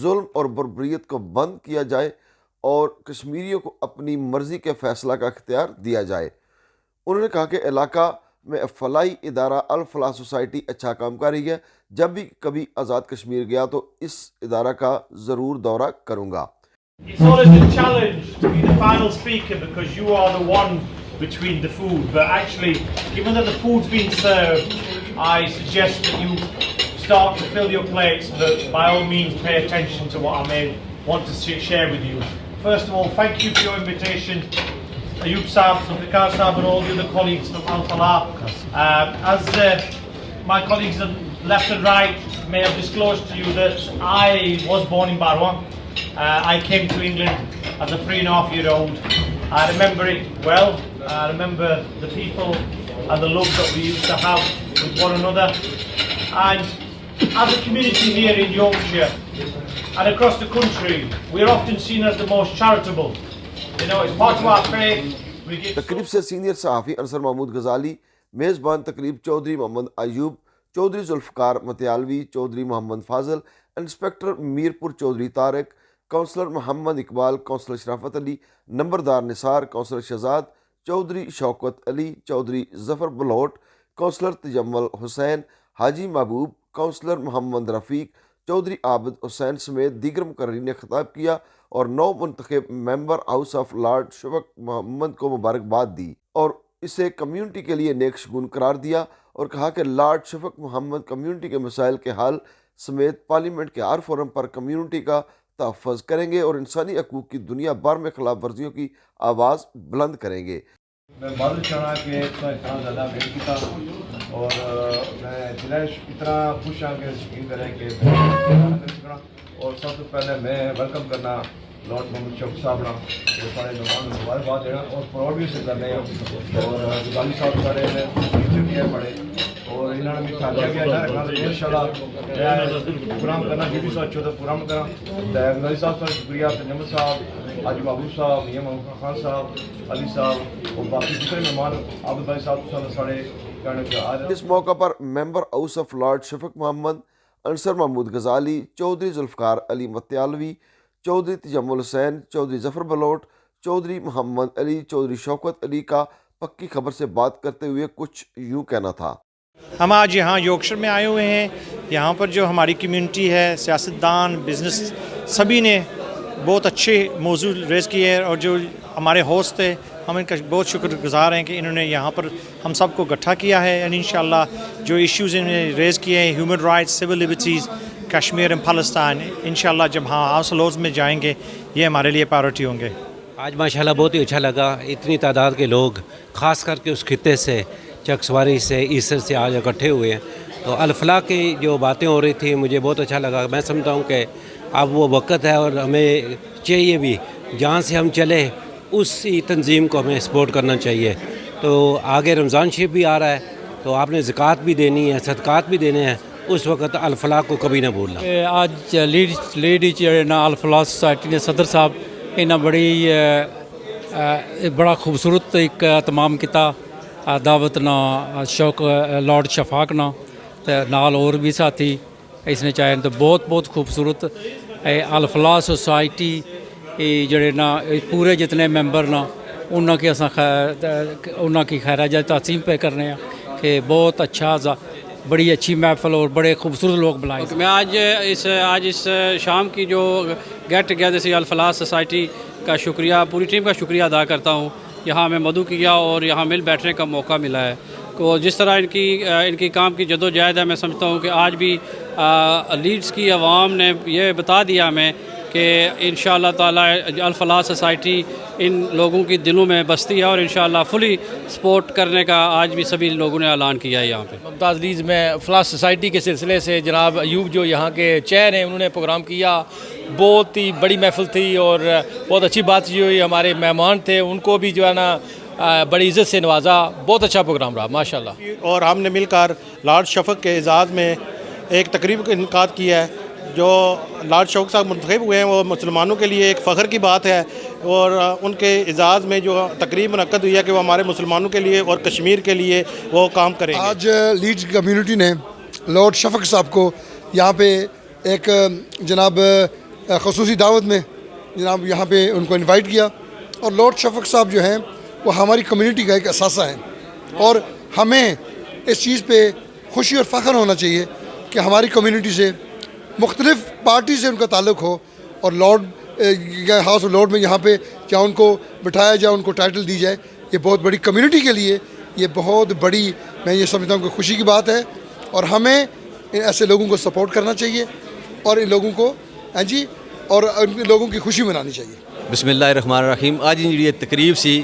ظلم اور بربریت کو بند کیا جائے اور کشمیریوں کو اپنی مرضی کے فیصلہ کا اختیار دیا جائے۔ انہوں نے کہا کہ علاقہ میں فلاحی ادارہ الفلاح سوسائٹی اچھا کام کر رہی ہے، جب بھی کبھی آزاد کشمیر گیا تو اس ادارہ کا ضرور دورہ کروں گا۔ It's always a challenge to be the final speaker because you are the one between the food. But actually, given that the food's been served, I suggest that you start to fill your plates, but by all means pay attention to what I may want to share with you. First of all, thank you for your invitation, Ayub Saab, Zulfikar Saab and all the other colleagues from Al-Falah. As my colleagues on left and right may have disclosed to you that I was born in Barwa. I came to England as a 3.5-year-old. I remember it well. I remember the people and the love that we used to have with one another. And as a community here in Yorkshire and across the country, we're often seen as the most charitable. You know, it's part of our faith. We give تقریب سے senior صحافی انصر محمود غزالی، میزبان تقریب چودھری محمد Ayub, Chaudhry Zulfiqar متیالوی، Chaudhry Muhammad Fazil, inspector Mirpur Chaudhry Tariq, counsellor محمد Iqbal, counsellor شرافت علی، نمبردار نثار، counsellor Shahzad, Chaudhry Shaukat علی، Chaudhry Zafar bloat, counsellor Tajammul حسین، حاجی محبوب، counsellor محمد رفیق، چودھری عابد حسین سمیت دیگر مقررین نے خطاب کیا اور نو منتخب ممبر ہاؤس آف لارڈ شفق محمد کو مبارکباد دی اور اسے کمیونٹی کے لیے نیک شگون قرار دیا اور کہا کہ لارڈ شفق محمد کمیونٹی کے مسائل کے حل سمیت پارلیمنٹ کے ہر فورم پر کمیونٹی کا تحفظ کریں گے اور انسانی حقوق کی دنیا بھر میں خلاف ورزیوں کی آواز بلند کریں گے۔ میں بادل چاہنا کہ اتنا زیادہ ویٹ کیا اور میں دلش اتنا خوش ہوں کہ یقین کریں کہ اور سب سے پہلے میں ویلکم کرنا لارڈ محمد شفق صاحب نا سارے نوجوان مبارکباد دینا اور پراؤڈ بھی سے کرنے ہیں اور غزالی صاحب سارے ٹیچر بھی ہے پڑھے اور انہوں نے بھی خیال کیا نہ رکھنا تو ان شاء اللہ پروگرام کرنا جو بھی سوچو تو پروگرام کرنا غزالی صاحب کا شکریہ، تجمل صاحب، حاجی محبوب صاحب، میاں محمد خان صاحب، علی صاحب اور باقی دوسرے مہمان عابد بھائی صاحب سارے کہنے کے آج اس موقع پر member House of Lord Shafaq Muhammad, Ansar Mahmood Ghazali, Chaudhry Zulfiqar Ali Matyalvi, Chaudhry Tajammul Hussain, Chaudhry Zafar Balot, Chaudhry Muhammad Ali, Chaudhry Shaukat Ali کا پکی خبر سے بات کرتے ہوئے کچھ یوں کہنا تھا۔ ہم آج یہاں یورکشائر میں آئے ہوئے ہیں۔ یہاں پر جو ہماری کمیونٹی ہے، سیاستدان، بزنس، سبھی نے بہت اچھے موضوع ریز کیے ہیں اور جو ہمارے ہوسٹ تھے ہم ان کا بہت شکر گزار ہیں کہ انہوں نے یہاں پر ہم سب کو اکٹھا کیا ہے اور انشاءاللہ جو ایشوز انہوں نے ریز کیے ہیں، human rights, civil liberties, Kashmir and فلسطین، انشاءاللہ جب ہاؤس لوز میں جائیں گے یہ ہمارے لیے پرائیورٹی ہوں گے۔ آج ماشاءاللہ بہت ہی اچھا لگا، اتنی تعداد کے لوگ خاص کر کے اس خطے سے، چکسواری سے، ایسر سے آج اکٹھے ہوئے ہیں۔ تو الفلاح کی جو باتیں ہو رہی تھیں مجھے بہت اچھا لگا۔ میں سمجھتا ہوں کہ اب وہ وقت ہے اور ہمیں چاہیے بھی جہاں سے ہم چلے اسی تنظیم کو ہمیں سپورٹ کرنا چاہیے۔ تو آگے رمضان شریف بھی آ رہا ہے تو آپ نے زکوٰۃ بھی دینی ہے، صدقات بھی دینے ہیں، اس وقت الفلاح کو کبھی نہ بھولنا۔ آج لیڈی الفلاح سوسائٹی نے صدر صاحب انہیں بڑا خوبصورت ایک تمام کیتا دعوت نا شوق لارڈ شفاق نا نال اور بھی ساتھی اس نے چاہے تو بہت بہت خوبصورت الفلاح سوسائٹی جڑے نا پورے جتنے ممبر نا انہوں کی خیر جائے تعظیم پہ کرنے ہیں کہ بہت اچھا بڑی اچھی محفل اور بڑے خوبصورت لوگ بلائے۔ میں آج اس شام کی جو گیٹ ٹوگیدر سی الفلاح سوسائٹی کا شکریہ، پوری ٹیم کا شکریہ ادا کرتا ہوں۔ یہاں ہمیں مدعو کیا اور یہاں مل بیٹھنے کا موقع ملا ہے۔ تو جس طرح ان کی کام کی جدوجہد ہے، میں سمجھتا ہوں کہ آج بھی لیڈز کی عوام نے یہ بتا دیا ہمیں کہ انشاءاللہ تعالی الفلاح سوسائٹی ان لوگوں کی دلوں میں بستی ہے اور انشاءاللہ فلی سپورٹ کرنے کا آج بھی سبھی لوگوں نے اعلان کیا ہے۔ یہاں پہ ممتاز لیز میں فلاح سوسائٹی کے سلسلے سے جناب ایوب جو یہاں کے چیئر ہیں انہوں نے پروگرام کیا، بہت ہی بڑی محفل تھی اور بہت اچھی بات یہ ہوئی۔ ہمارے مہمان تھے ان کو بھی جو ہے نا بڑی عزت سے نوازا، بہت اچھا پروگرام رہا ماشاءاللہ۔ اور ہم نے مل کر لارڈ شفق کے اعزاز میں ایک تقریب کا انعقاد کیا ہے۔ جو لارڈ شفق صاحب منتخب ہوئے ہیں وہ مسلمانوں کے لیے ایک فخر کی بات ہے اور ان کے اعزاز میں جو تقریب منعقد ہوئی ہے کہ وہ ہمارے مسلمانوں کے لیے اور کشمیر کے لیے وہ کام کریں گے۔ آج لیڈز کمیونٹی نے لارڈ شفق صاحب کو یہاں پہ ایک جناب خصوصی دعوت میں جناب یہاں پہ ان کو انوائٹ کیا، اور لارڈ شفق صاحب جو ہیں وہ ہماری کمیونٹی کا ایک اثاثہ ہیں، اور ہمیں اس چیز پہ خوشی اور فخر ہونا چاہیے کہ ہماری کمیونٹی سے مختلف پارٹی سے ان کا تعلق ہو، اور لارڈ ہاؤس آف لارڈ میں یہاں پہ جہاں ان کو بٹھایا جائے، ان کو ٹائٹل دی جائے، یہ بہت بڑی کمیونٹی کے لیے یہ بہت بڑی، میں یہ سمجھتا ہوں کہ خوشی کی بات ہے، اور ہمیں ایسے لوگوں کو سپورٹ کرنا چاہیے، اور ان لوگوں کو جی اور ان لوگوں کی خوشی منانی چاہیے۔ بسم اللہ الرحمن الرحیم۔ آج یہ تقریب سی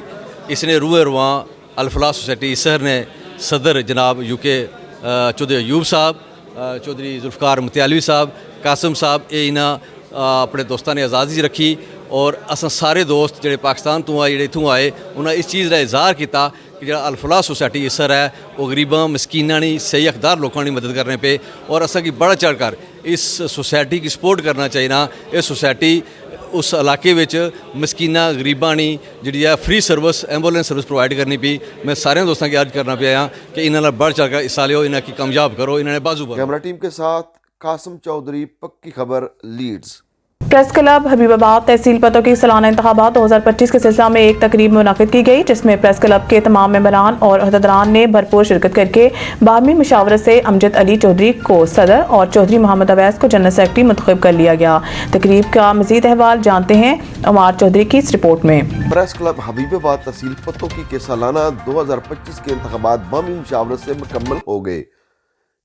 اس نے روئے رواں الفلاح سوسائٹی سر نے صدر جناب یو کے چودھری ایوب صاحب، چودھری ذوالفقار متیالوی صاحب، قاسم صاحب یہ انہاں اپنے دوستان نے آزادی رکھی، اور اساں سارے دوست جڑے پاکستان تو آئے جڑے اتوں آئے انہیں اس چیز کا اظہار کیتا کہ جڑا الفلاح سوسائٹی سر ہے وہ غریباں مسکیناں نی صحیح اقدار لوگوں کی مدد کرنے پہ، اور اساں کی بڑھ چڑھ کر اس سوسائٹی کی سپورٹ کرنا چاہیے نا۔ یہ سوسائٹی اس علاقے وچ مسکیناں غریباں نی جڑی ہے free service ambulance service provide کرنی پی۔ میں سارے دوستوں کی عرض کرنا پیا کہ انہاں نال بڑھ چڑھ کر حصہ لیو، انہاں کی کامیاب کرو، انہاں نے بازو بنو۔ کیمرہ ٹیم کے ساتھ قاسم چودھری، پکی خبر، لیڈز۔ پریس کلب حبیب آباد تحصیل پتوں کی سالانہ انتخابات 2025 کے سلسلہ میں ایک تقریب منعقد کی گئی، جس میں پریس کلب کے تمام ممبران اور عہدیداران نے بھرپور شرکت کر کے باہمی مشاورت سے امجد علی چودھری کو صدر اور چودھری محمد اویس کو جنرل سیکرٹری منتخب کر لیا گیا۔ تقریب کا مزید احوال جانتے ہیں عمار چودھری کی اس رپورٹ میں۔ پریس کلب حبیب آباد تحصیل پتوں کے سالانہ 2025 کے انتخابات باہمی مشاورت سے مکمل ہو گئے،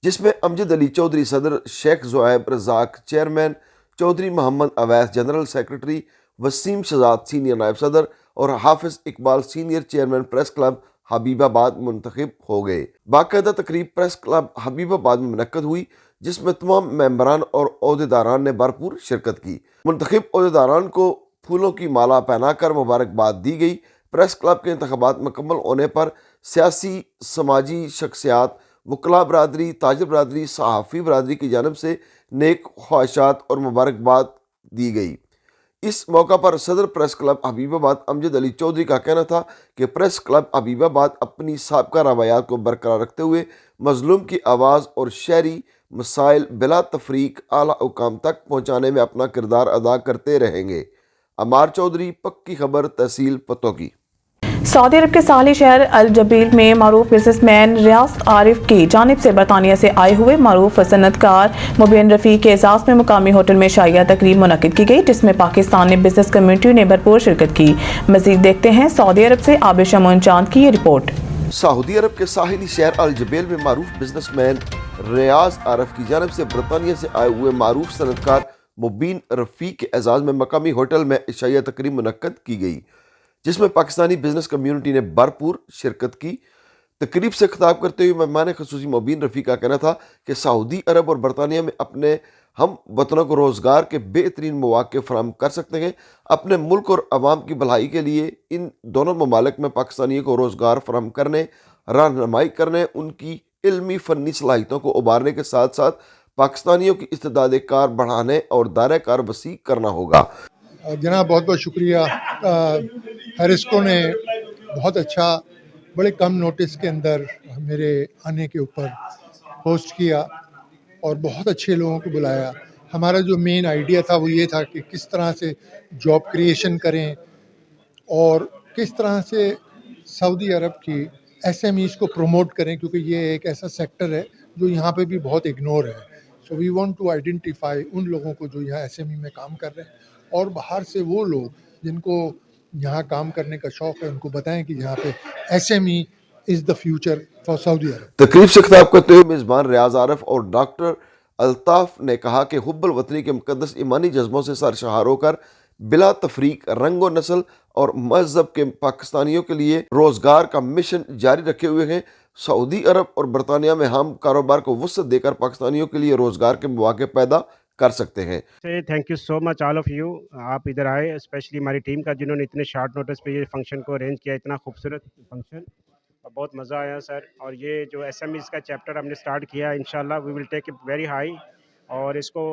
جس میں امجد علی چودھری صدر، Sheikh Zohaib Razzaq chairman, Chaudhry Muhammad Awais general secretary, Waseem Shahzad senior نائب صدر اور Hafiz Iqbal senior chairman press club Habibabad منتخب ہو گئے۔ باقاعدہ تقریب پریس کلب حبیب آباد میں منعقد ہوئی، جس میں تمام ممبران اور عہدیداران نے بھرپور شرکت کی۔ منتخب عہدیداران کو پھولوں کی مالا پہنا کر مبارکباد دی گئی۔ پریس کلب کے انتخابات مکمل ہونے پر سیاسی سماجی شخصیات، وکلاء برادری، تاجر برادری، صحافی برادری کی جانب سے نیک خواہشات اور مبارکباد دی گئی۔ اس موقع پر صدر پریس کلب حبیب آباد امجد علی چودھری کا کہنا تھا کہ پریس کلب حبیب آباد اپنی سابقہ روایات کو برقرار رکھتے ہوئے مظلوم کی آواز اور شہری مسائل بلا تفریق اعلیٰ حکام تک پہنچانے میں اپنا کردار ادا کرتے رہیں گے۔ عمار چودھری، پکی خبر، تحصیل پتوں کی۔ سعودی عرب کے ساحلی شہر الجبیل میں معروف بزنس مین ریاض عارف کی جانب سے برطانیہ سے آئے ہوئے معروف صنعت کار مبین رفیق کے اعزاز میں مقامی ہوٹل میں شاہیہ تقریب منعقد کی گئی، جس میں پاکستانی بزنس کمیونٹی نے بھرپور شرکت کی۔ مزید دیکھتے ہیں سعودی عرب سے عابد شمعون چاند کی یہ رپورٹ۔ سعودی عرب کے ساحلی شہر الجبیل میں معروف بزنس مین ریاض عارف کی جانب سے برطانیہ سے آئے ہوئے معروف صنعت کار مبین رفیق کے اعزاز میں مقامی ہوٹل میں عشائیہ تقریب منعقد کی گئی، جس میں پاکستانی بزنس کمیونٹی نے بھرپور شرکت کی۔ تقریب سے خطاب کرتے ہوئے مہمان خصوصی مبین رفیق کا کہنا تھا کہ سعودی عرب اور برطانیہ میں اپنے ہم وطنوں کو روزگار کے بہترین مواقع فراہم کر سکتے ہیں۔ اپنے ملک اور عوام کی بھلائی کے لیے ان دونوں ممالک میں پاکستانیوں کو روزگار فراہم کرنے، رہنمائی کرنے، ان کی علمی فنی صلاحیتوں کو ابھارنے کے ساتھ ساتھ پاکستانیوں کی استعداد کار بڑھانے اور دائرہ کار وسیع کرنا ہوگا۔ جناب بہت بہت شکریہ۔ ہیرسکو نے بہت اچھا، بڑے کم نوٹس کے اندر میرے آنے کے اوپر ہوسٹ کیا اور بہت اچھے لوگوں کو بلایا۔ ہمارا جو مین آئیڈیا تھا وہ یہ تھا کہ کس طرح سے جاب کریشن کریں اور کس طرح سے سعودی عرب کی ایس ایم ایز کو پروموٹ کریں، کیونکہ یہ ایک ایسا سیکٹر ہے جو یہاں پہ بھی بہت اگنور ہے۔ سو وی وانٹ ٹو آئیڈینٹیفائی ان لوگوں کو جو یہاں ایس ایم ای میں کام کر رہے ہیں، اور باہر سے وہ لوگ جن کو یہاں کام کرنے کا شوق ہے ان کو بتائیں کہ یہاں پہ S M E is the future for Saudi Arab. تقریب سے خطاب کرتے ہوئے میزبان ریاض عارف اور ڈاکٹر الطاف نے کہا کہ حب الوطنی کے مقدس ایمانی جذبوں سے سرشار ہو کر بلا تفریق رنگ و نسل اور مذہب کے پاکستانیوں کے لیے روزگار کا مشن جاری رکھے ہوئے ہیں۔ سعودی عرب اور برطانیہ میں ہم کاروبار کو وسعت دے کر پاکستانیوں کے لیے روزگار کے مواقع پیدا کر سکتے ہیں۔ Thank you so much all of you, آپ ادھر آئے، اسپیشلی ہماری ٹیم کا جنہوں نے اتنے شارٹ نوٹس پہ یہ فنکشن کو ارینج کیا، اتنا خوبصورت فنکشن، بہت مزہ آیا سر۔ اور یہ جو ایس ایم ایز کا چیپٹر ہم نے اسٹارٹ کیا، انشاءاللہ وی ول ٹیک اٹ ویری ہائی، اور اس کو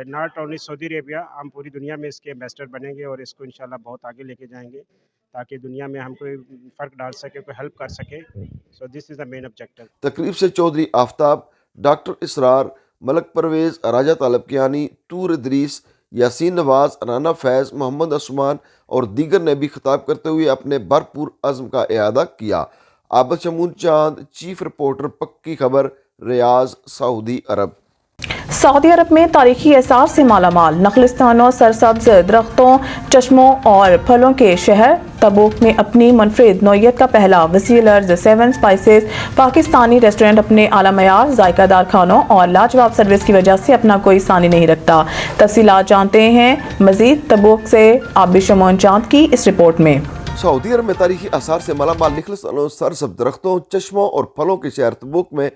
ناٹ اونلی سعودی عربیہ، ہم پوری دنیا میں اس کے ایمبیسڈر بنیں گے اور اس کو انشاءاللہ بہت آگے لے کے جائیں گے تاکہ دنیا میں ہم کوئی فرق ڈال سکے، کوئی ہیلپ کر سکے۔ سو دس از دا مین آبجیکٹو۔ تقریب سے چودھری آفتاب، ڈاکٹر اسرار، ملک پرویز، راجہ طالب کیانی، طور ادریس، یاسین نواز، رانا فیض، محمد عثمان اور دیگر نے بھی خطاب کرتے ہوئے اپنے بھرپور عزم کا اعادہ کیا۔ عابد شمون چاند، چیف رپورٹر، پکی خبر، ریاض، سعودی عرب۔ سعودی عرب میں تاریخی آثار سے مالا مال، نخلستانوں، سرسبز درختوں، چشموں اور پھلوں کے شہر تبوک میں اپنی منفرد نوعیت کا پہلا وسیلرز 7 اسپائسز پاکستانی ریسٹورنٹ اپنے اعلیٰ معیار، ذائقہ دار کھانوں اور لاجواب سروس کی وجہ سے اپنا کوئی ثانی نہیں رکھتا۔ تفصیلات جانتے ہیں مزید تبوک سے عابد شمون چاند کی اس رپورٹ میں۔ سعودی عرب میں تاریخی آثار سے مالا مال نخلستانوں، سرسبز درختوں، چشموں اور پھلوں کے شہر تبوک میں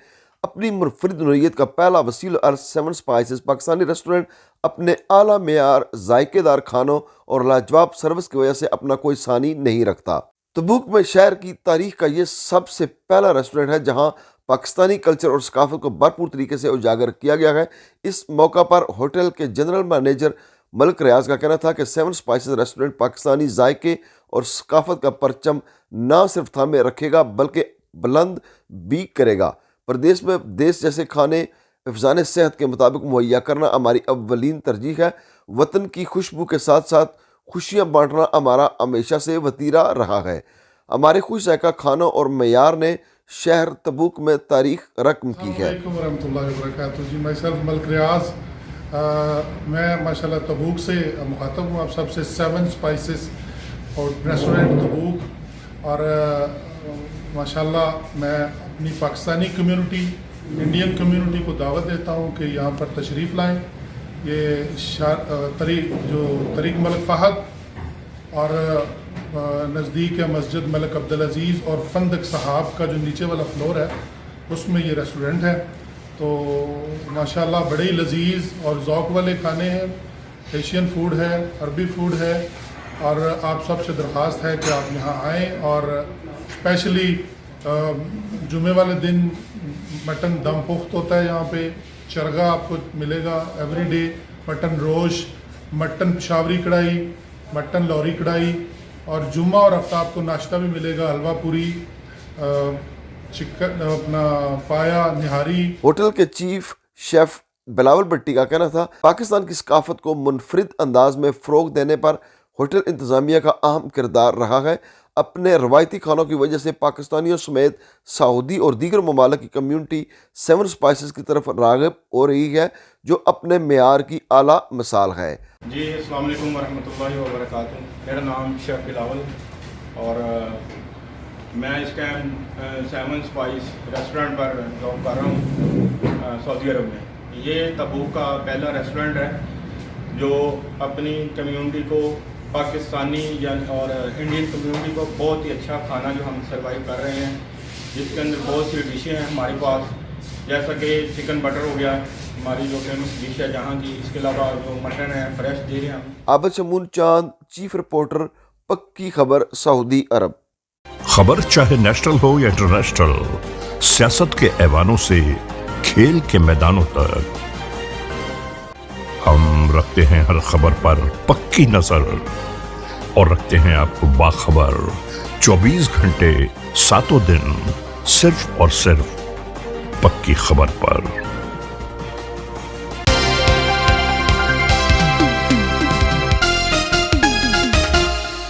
اپنی منفرد نوعیت کا پہلا وسیل عرض 7 اسپائسز پاکستانی ریسٹورنٹ اپنے اعلیٰ معیار، ذائقے دار کھانوں اور لاجواب سروس کی وجہ سے اپنا کوئی ثانی نہیں رکھتا۔ تبوک میں شہر کی تاریخ کا یہ سب سے پہلا ریسٹورنٹ ہے جہاں پاکستانی کلچر اور ثقافت کو بھرپور طریقے سے اجاگر کیا گیا ہے۔ اس موقع پر ہوٹل کے جنرل مینیجر ملک ریاض کا کہنا تھا کہ 7 اسپائسز ریسٹورنٹ پاکستانی ذائقے اور ثقافت کا پرچم نہ صرف تھامے رکھے گا بلکہ بلند بھی کرے گا۔ پردیس میں دیس جیسے کھانے حفظان صحت کے مطابق مہیا کرنا ہماری اولین ترجیح ہے۔ وطن کی خوشبو کے ساتھ ساتھ خوشیاں بانٹنا ہمارا ہمیشہ سے وتیرہ رہا ہے۔ ہمارے خوش ذائقہ کھانوں اور معیار نے شہر تبوک میں تاریخ رقم کی ہے۔ السلام علیکم ورحمۃ اللہ وبرکاتہ۔ جی میں سیلف ملک ریاض، میں ماشاءاللہ تبوک سے مخاطب ہوں آپ سب سے۔ 7 اسپائسز اور ریسٹورنٹ تبوک، اور ماشاءاللہ میں اپنی پاکستانی کمیونٹی، انڈین کمیونٹی کو دعوت دیتا ہوں کہ یہاں پر تشریف لائیں۔ یہ طریق ملک فہد اور نزدیک ہے مسجد ملک عبدالعزیز اور فندق صحاب کا جو نیچے والا فلور ہے اس میں یہ ریسٹورنٹ ہے۔ تو ماشاءاللہ بڑے ہی لذیذ اور ذوق والے کھانے ہیں، ایشین فوڈ ہے، عربی فوڈ ہے، اور آپ سب سے درخواست ہے کہ آپ یہاں آئیں۔ اور اسپیشلی جمعے والے دن مٹن دم پخت ہوتا ہے یہاں پہ، چرگا آپ کو ملے گا ایوری ڈے، مٹن روش، مٹن پشاوری کڑھائی، مٹن لوری کڑھائی، اور جمعہ اور ہفتہ آپ کو ناشتہ بھی ملے گا، حلوہ پوری، چکن، اپنا پایا، نہاری۔ ہوٹل کے چیف شیف بلاول بٹی کا کہنا تھا پاکستان کی ثقافت کو منفرد انداز میں فروغ دینے پر ہوٹل انتظامیہ کا اہم کردار رہا ہے۔ اپنے روایتی کھانوں کی وجہ سے پاکستانیوں سمیت سعودی اور دیگر ممالک کی کمیونٹی 7 اسپائسز کی طرف راغب ہو رہی ہے جو اپنے معیار کی اعلیٰ مثال ہے۔ جی السلام علیکم ورحمۃ اللہ وبرکاتہ۔ میرا نام شیف بلاول اور میں اس ٹائم 7 اسپائس ریسٹورنٹ پر جاب کر رہا ہوں سعودی عرب میں۔ یہ تبوک کا پہلا ریسٹورنٹ ہے جو اپنی کمیونٹی کو، پاکستانی اور انڈین کمیونٹی کو بہت ہی اچھا کھانا جو ہم سروائیو کر رہے ہیں، جس کے اندر بہت سی ڈشیں ہیں ہمارے پاس، جیسا کہ چکن بٹر ہو گیا ہماری جو فیمس ڈش ہے جہاں کی، اس کے علاوہ جو مٹن ہے فریش دے رہے ہیں ہم۔ عابد شمون چاند، چیف رپورٹر، پکی خبر، سعودی عرب۔ خبر چاہے نیشنل ہو یا انٹرنیشنل، سیاست کے ایوانوں سے کھیل کے میدانوں تک، ہم رکھتے ہیں ہر خبر پر پکی نظر اور رکھتے ہیں آپ کو باخبر 24 گھنٹے 7 دن، صرف اور صرف پکی خبر پر۔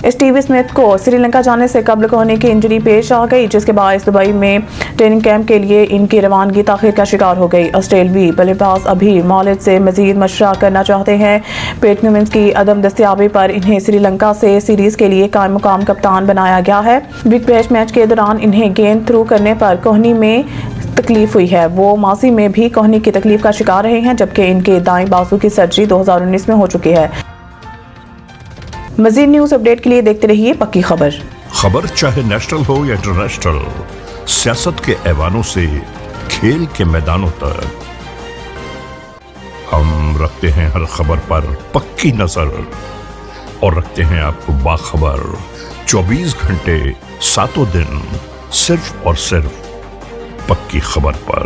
اسٹیو اسمتھ کو سری لنکا جانے سے قبل کوہنی کی انجری پیش آ گئی، جس کے باعث دبئی میں ٹریننگ کیمپ کے لیے ان کی روانگی تاخیر کا شکار ہو گئی۔ آسٹریلوی بلے باز ابھی مالج سے مزید مشورہ کرنا چاہتے ہیں۔ پیٹ کمنس کی عدم دستیابی پر انہیں سری لنکا سے سیریز کے لیے قائم مقام کپتان بنایا گیا ہے۔ بگ بیش میچ کے دوران انہیں گیند تھرو کرنے پر کوہنی میں تکلیف ہوئی ہے۔ وہ ماضی میں بھی کوہنی کی تکلیف کا شکار رہے ہیں، جبکہ ان کے دائیں بازو کی سرجری 2019 میں ہو چکی ہے۔ مزید نیوز اپڈیٹ کے لیے دیکھتے رہیے پکی خبر۔ خبر چاہے نیشنل ہو یا انٹرنیشنل، سیاست کے ایوانوں سے کھیل کے میدانوں تک، ہم رکھتے ہیں ہر خبر پر پکی نظر اور رکھتے ہیں آپ کو باخبر 24 گھنٹے 7 دن، صرف اور صرف پکی خبر پر۔